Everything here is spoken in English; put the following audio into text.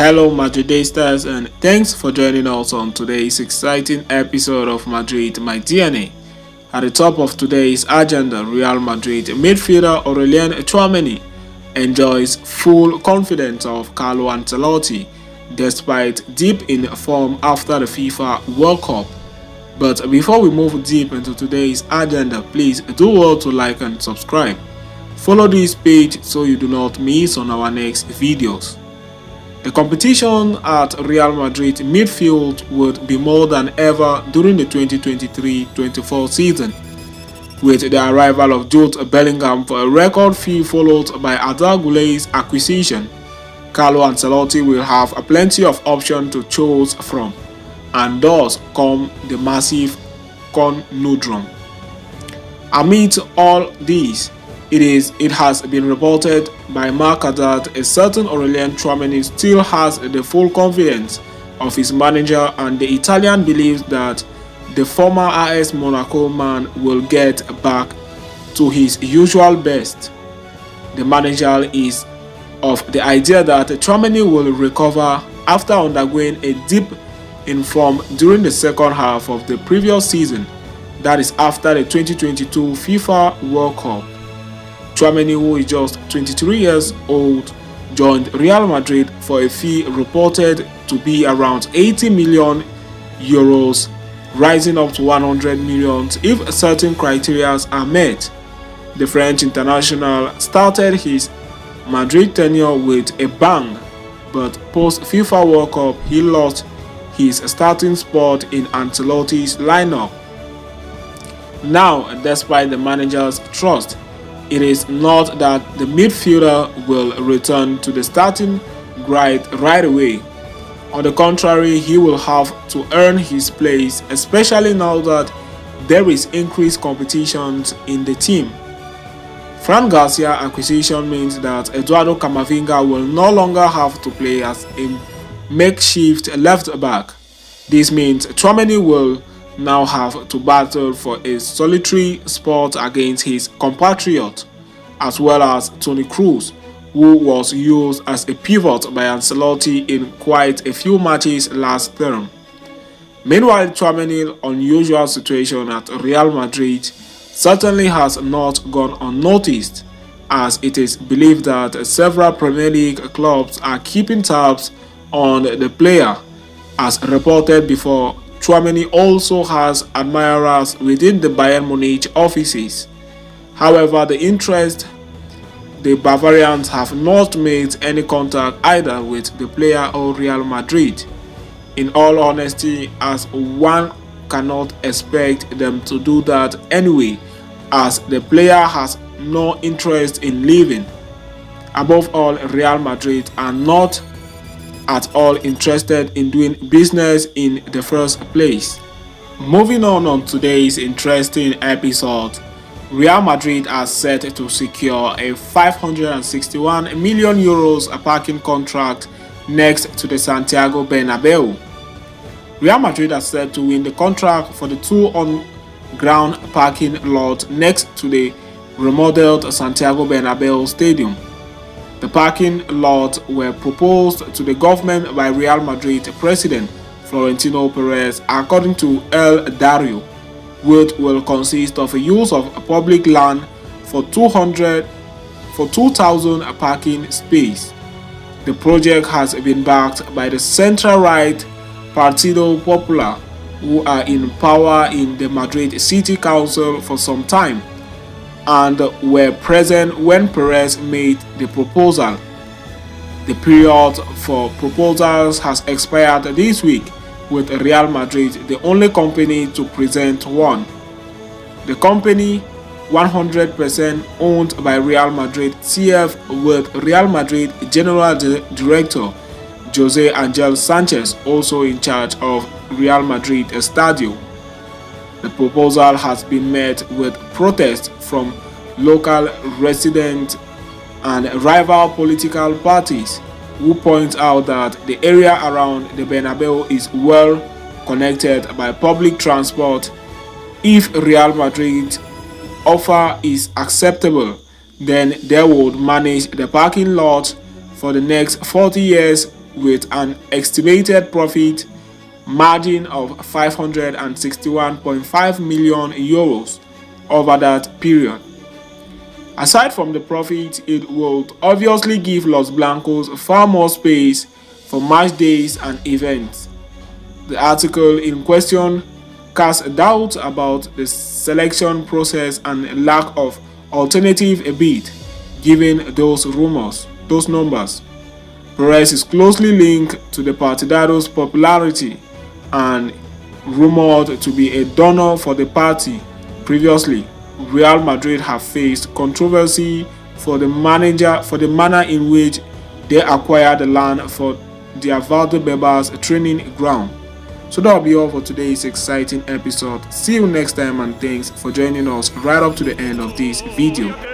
Hello, Madridistas, and thanks for joining us on today's exciting episode of Madrid, my DNA. At the top of today's agenda, Real Madrid midfielder Aurelien Tchouaméni enjoys full confidence of Carlo Ancelotti despite deep in form after the FIFA World Cup. But before we move deep into today's agenda, please do well to like and subscribe. Follow this page so you do not miss on our next videos. The competition at Real Madrid midfield would be more than ever during the 2023-24 season, with the arrival of Jude Bellingham for a record fee followed by Arda Güler's acquisition. Carlo Ancelotti will have plenty of options to choose from, and thus come the massive conundrum. Amid all this, it has been reported by Marca that a certain Aurelien Tchouaméni still has the full confidence of his manager, and the Italian believes that the former AS Monaco man will get back to his usual best. The manager is of the idea that Tchouaméni will recover after undergoing a dip in form during the second half of the previous season, that is after the 2022 FIFA World Cup. Tchouaméni, who is just 23 years old, joined Real Madrid for a fee reported to be around 80 million euros, rising up to 100 million if certain criteria are met. The French international started his Madrid tenure with a bang, but post-FIFA World Cup he lost his starting spot in Ancelotti's lineup. Now, despite the manager's trust, it is not that the midfielder will return to the starting grid right away. On the contrary, he will have to earn his place, especially now that there is increased competition in the team. Fran Garcia acquisition means that Eduardo Camavinga will no longer have to play as a makeshift left back. This means Tchouaméni will now have to battle for a solitary spot against his compatriot, as well as Toni Kroos, who was used as a pivot by Ancelotti in quite a few matches last term. Meanwhile, Tchouaméni's unusual situation at Real Madrid certainly has not gone unnoticed, as it is believed that several Premier League clubs are keeping tabs on the player. As reported before, Tchouaméni also has admirers within the Bayern Munich offices. However, the Bavarians have not made any contact either with the player or Real Madrid. In all honesty, as one cannot expect them to do that anyway, as the player has no interest in leaving. Above all, Real Madrid are not at all interested in doing business in the first place. Moving on today's interesting episode, Real Madrid are set to secure a 561 million euros parking contract next to the Santiago Bernabeu. Real Madrid are set to win the contract for the two on-ground parking lot next to the remodeled Santiago Bernabeu Stadium. The parking lot were proposed to the government by Real Madrid president Florentino Perez, according to El Diario, which will consist of a use of public land for 2,000 parking space. The project has been backed by the centre-right Partido Popular, who are in power in the Madrid City Council for some time, and were present when Perez made the proposal. The period for proposals has expired this week, with Real Madrid the only company to present one. The company, 100% owned by Real Madrid CF, with Real Madrid General Director Jose Angel Sanchez also in charge of Real Madrid Estadio. The proposal has been met with protest from local residents and rival political parties, who point out that the area around the Bernabeu is well connected by public transport. If Real Madrid's offer is acceptable, then they would manage the parking lot for the next 40 years with an estimated profit margin of 561.5 million euros over that period. Aside from the profit, it would obviously give Los Blancos far more space for match days and events. The article in question casts doubt about the selection process and lack of alternative bid given those numbers. Perez is closely linked to the Partidado's popularity and rumored to be a donor for the party. Previously, Real Madrid have faced controversy for the manner in which they acquired the land for their Valdebebas training ground. So that'll be all for today's exciting episode. See you next time, and thanks for joining us right up to the end of this video.